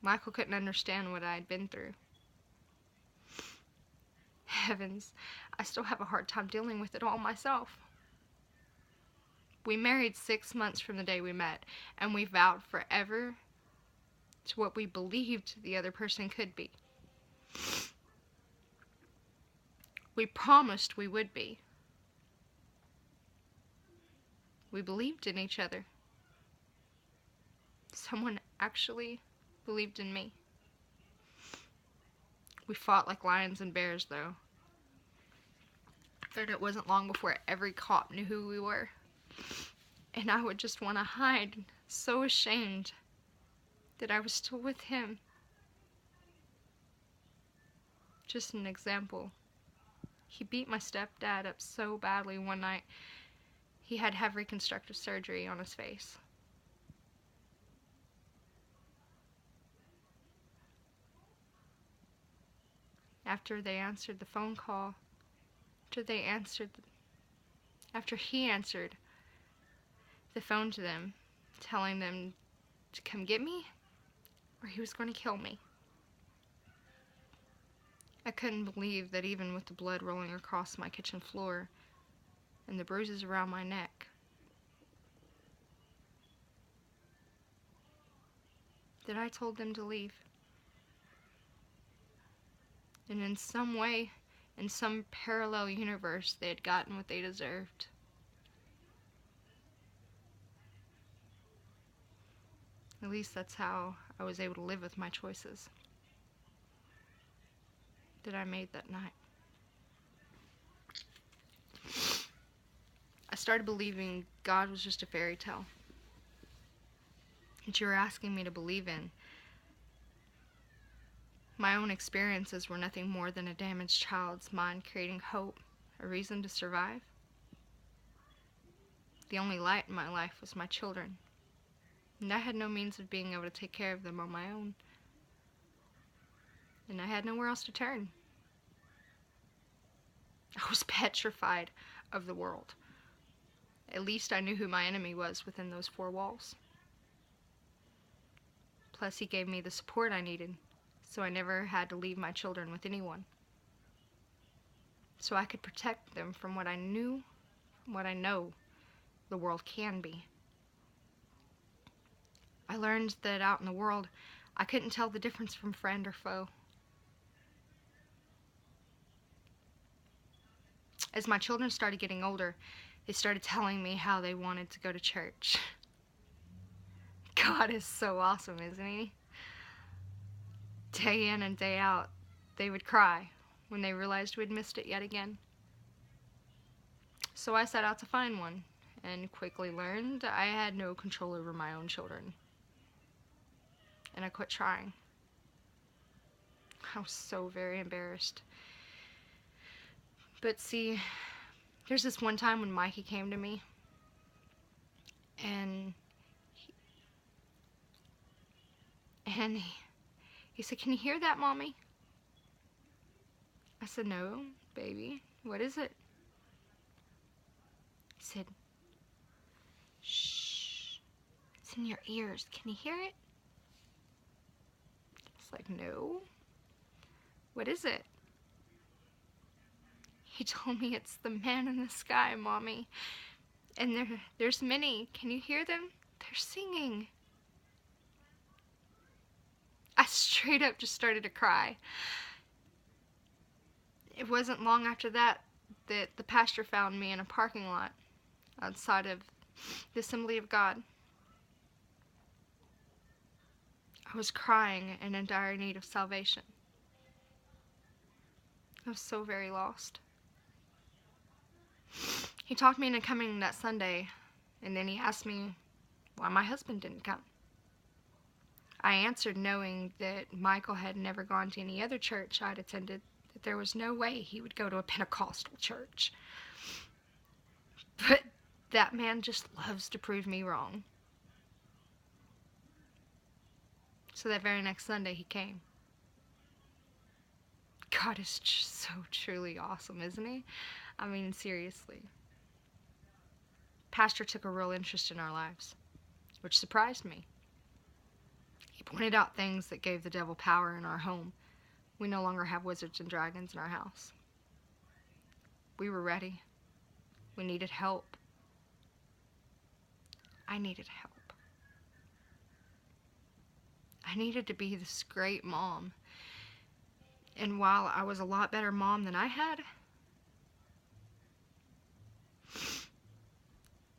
Michael couldn't understand what I had been through. Heavens, I still have a hard time dealing with it all myself. We married 6 months from the day we met, and we vowed forever to what we believed the other person could be. We promised we would be. We believed in each other. Someone actually believed in me. We fought like lions and bears, though. And it wasn't long before every cop knew who we were. And I would just want to hide, so ashamed that I was still with him. Just an example. He beat my stepdad up so badly one night, he had to have reconstructive surgery on his face. After they answered the phone call, after he answered the phone to them, telling them to come get me, or he was going to kill me. I couldn't believe that even with the blood rolling across my kitchen floor and the bruises around my neck, that I told them to leave. And in some way, in some parallel universe, they had gotten what they deserved. At least that's how I was able to live with my choices that I made that night. I started believing God was just a fairy tale that you were asking me to believe in. My own experiences were nothing more than a damaged child's mind creating hope, a reason to survive. The only light in my life was my children, and I had no means of being able to take care of them on my own. And I had nowhere else to turn. I was petrified of the world. At least I knew who my enemy was within those four walls. Plus, he gave me the support I needed, so I never had to leave my children with anyone. So I could protect them from what I knew, from what I know the world can be. I learned that out in the world, I couldn't tell the difference from friend or foe. As my children started getting older, they started telling me how they wanted to go to church. God is so awesome, isn't he? Day in and day out, they would cry when they realized we'd missed it yet again. So I set out to find one, and quickly learned I had no control over my own children. And I quit trying. I was so very embarrassed. But see, there's this one time when Mikey came to me, and he said, "Can you hear that, Mommy?" I said, "No, baby. What is it?" He said, "Shh. It's in your ears. Can you hear it?" I was like, "No. What is it?" He told me it's the man in the sky, Mommy. And there's many. Can you hear them? They're singing. I straight up just started to cry. It wasn't long after that the pastor found me in a parking lot outside of the Assembly of God. I was crying and in dire need of salvation. I was so very lost. He talked me into coming that Sunday, and then he asked me why my husband didn't come. I answered, knowing that Michael had never gone to any other church I'd attended, that there was no way he would go to a Pentecostal church. But that man just loves to prove me wrong. So that very next Sunday he came. God is just so truly awesome, isn't he? I mean, seriously. Pastor took a real interest in our lives, which surprised me. He pointed out things that gave the devil power in our home. We no longer have wizards and dragons in our house. We were ready. We needed help. I needed help. I needed to be this great mom. And while I was a lot better mom than I had,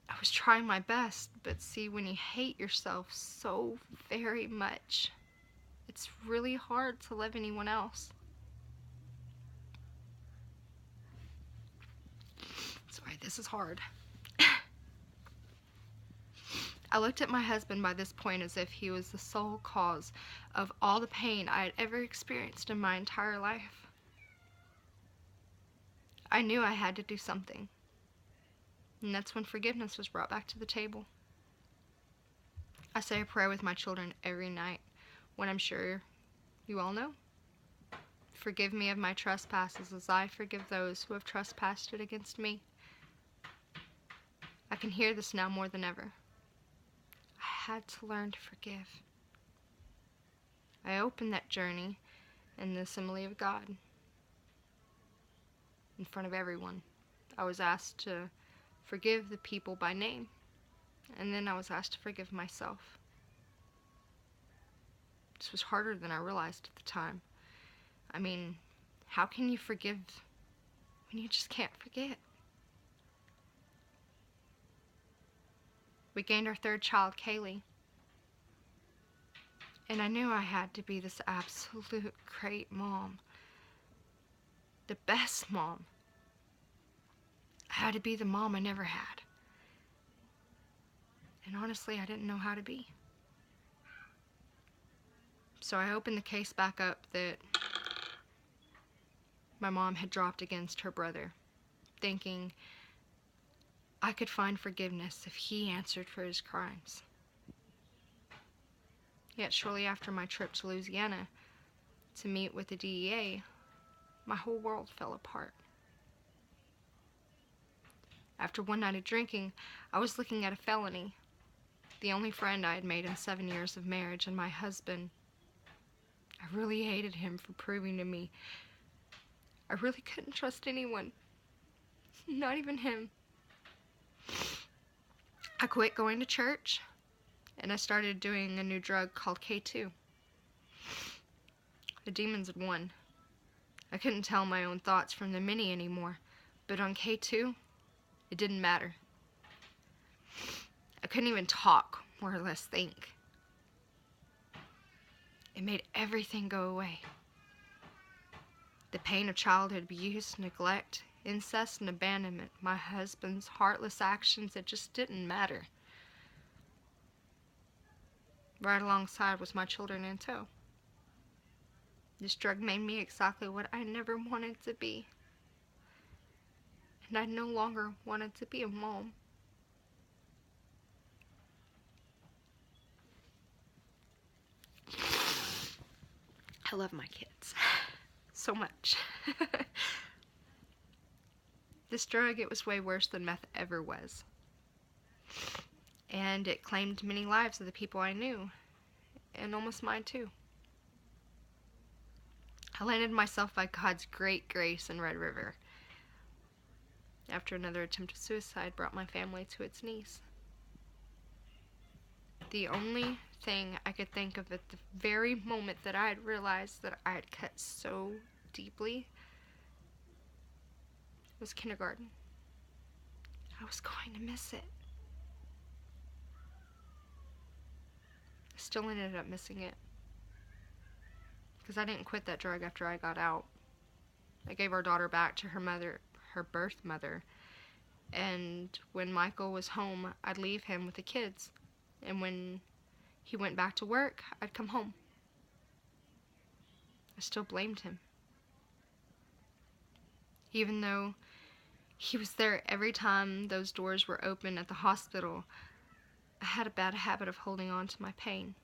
I was trying my best. But see, when you hate yourself so very much, it's really hard to love anyone else. Sorry, this is hard. I looked at my husband by this point as if he was the sole cause of all the pain I had ever experienced in my entire life. I knew I had to do something. And that's when forgiveness was brought back to the table. I say a prayer with my children every night when I'm sure you all know. Forgive me of my trespasses as I forgive those who have trespassed against me. I can hear this now more than ever. I had to learn to forgive. I opened that journey in the Assembly of God. In front of everyone. I was asked to forgive the people by name. And then I was asked to forgive myself. This was harder than I realized at the time. I mean, how can you forgive when you just can't forget? We gained our third child, Kaylee. And I knew I had to be this absolute great mom. The best mom. I had to be the mom I never had. And honestly, I didn't know how to be. So I opened the case back up that my mom had dropped against her brother, thinking I could find forgiveness if he answered for his crimes. Yet shortly after my trip to Louisiana to meet with the DEA, my whole world fell apart. After one night of drinking, I was looking at a felony, the only friend I had made in 7 years of marriage, and my husband. I really hated him for proving to me I really couldn't trust anyone, not even him. I quit going to church, and I started doing a new drug called K2. The demons had won. I couldn't tell my own thoughts from the mini anymore, but on K2, it didn't matter. I couldn't even talk, more or less think. It made everything go away. The pain of childhood abuse, neglect, incest, and abandonment, my husband's heartless actions, it just didn't matter. Right alongside was my children in tow. This drug made me exactly what I never wanted to be. And I no longer wanted to be a mom. I love my kids so much. This drug, it was way worse than meth ever was. And it claimed many lives of the people I knew, and almost mine too. I landed myself by God's great grace in Red River. After another attempt at suicide brought my family to its knees. The only thing I could think of at the very moment that I had realized that I had cut so deeply was kindergarten. I was going to miss it. I still ended up missing it. Because I didn't quit that drug after I got out. I gave our daughter back to her mother, her birth mother. And when Michael was home, I'd leave him with the kids. And when he went back to work, I'd come home. I still blamed him. Even though he was there every time those doors were open at the hospital, I had a bad habit of holding on to my pain,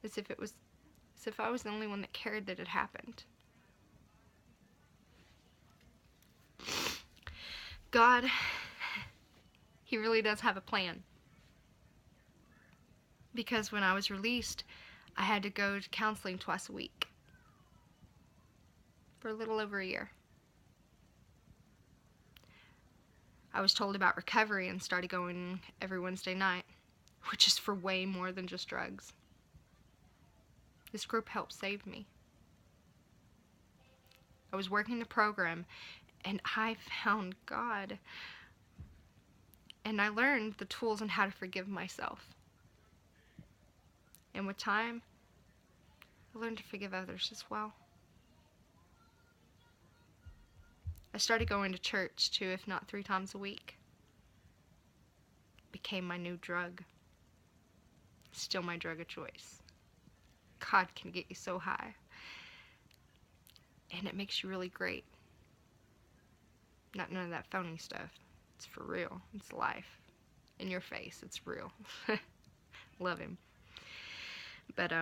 as if I was the only one that cared that it happened. God, He really does have a plan. Because when I was released, I had to go to counseling twice a week for a little over a year. I was told about recovery and started going every Wednesday night, which is for way more than just drugs. This group helped save me. I was working the program and I found God. And I learned the tools on how to forgive myself. And with time, I learned to forgive others as well. I started going to church 2, if not 3 times a week. It became my new drug. Still my drug of choice. God can get you so high. And it makes you really great. Not none of that phony stuff. It's for real. It's life. In your face. It's real. Love him. But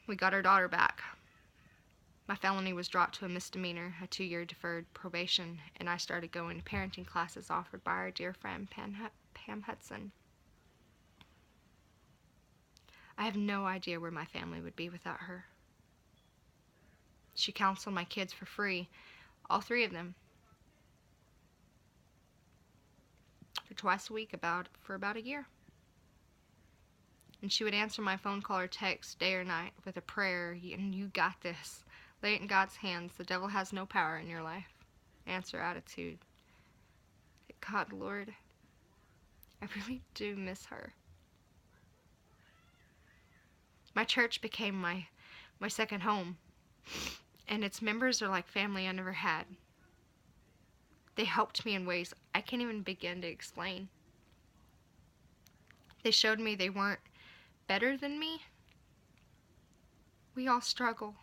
we got our daughter back. My felony was dropped to a misdemeanor, a 2-year deferred probation, and I started going to parenting classes offered by our dear friend Pam Hudson. I have no idea where my family would be without her. She counseled my kids for free, all 3 of them, for twice a week for about a year. And she would answer my phone call or text day or night with a prayer, and you got this. Lay it in God's hands. The devil has no power in your life. Answer attitude. God, Lord, I really do miss her. My church became my second home, and its members are like family I never had. They helped me in ways I can't even begin to explain. They showed me they weren't better than me. We all struggle.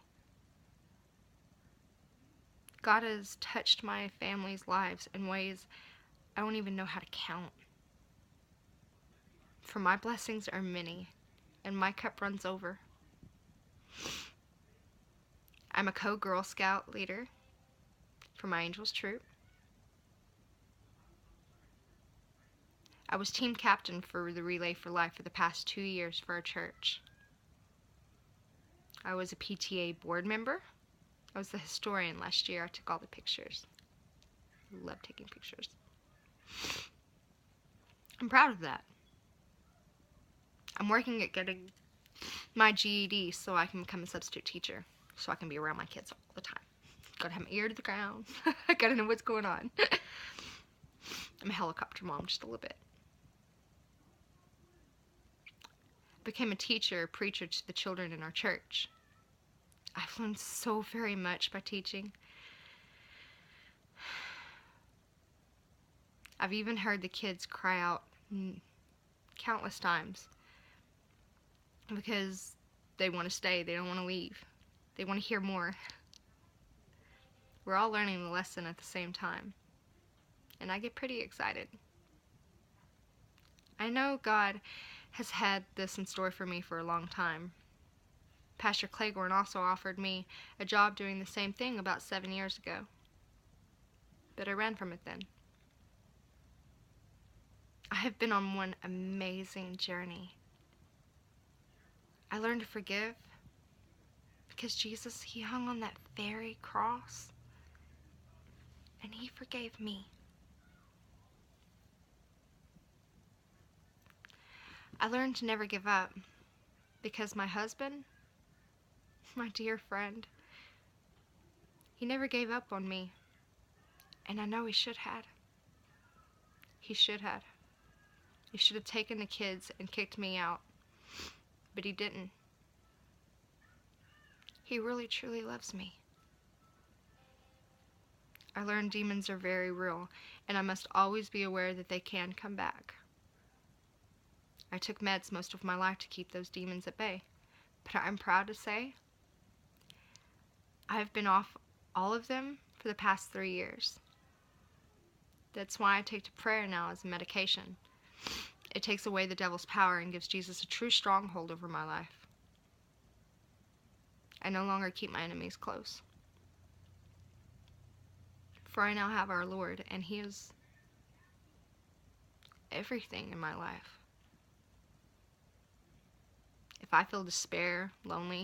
God has touched my family's lives in ways I don't even know how to count. For my blessings are many, and my cup runs over. I'm a co-Girl Scout leader for my Angels troop. I was team captain for the Relay for Life for the past 2 years for our church. I was a PTA board member. I was the historian last year. I took all the pictures. I love taking pictures. I'm proud of that. I'm working at getting my GED so I can become a substitute teacher, so I can be around my kids all the time. Gotta have my ear to the ground. I gotta know what's going on. I'm a helicopter mom just a little bit. Became a teacher, a preacher to the children in our church. I've learned so very much by teaching. I've even heard the kids cry out countless times because they want to stay, they don't want to leave. They want to hear more. We're all learning the lesson at the same time, and I get pretty excited. I know God has had this in store for me for a long time. Pastor Claiborne also offered me a job doing the same thing about 7 years ago, but I ran from it then. I have been on one amazing journey. I learned to forgive because Jesus, he hung on that very cross and he forgave me. I learned to never give up because my husband, my dear friend, he never gave up on me, and I know he should have. He should have. He should have taken the kids and kicked me out, but he didn't. He really truly loves me. I learned demons are very real, and I must always be aware that they can come back. I took meds most of my life to keep those demons at bay, but I'm proud to say I've been off all of them for the past 3 years. That's why I take to prayer now as a medication. It takes away the devil's power and gives Jesus a true stronghold over my life. I no longer keep my enemies close. For I now have our Lord, and he is everything in my life. If I feel despair, lonely,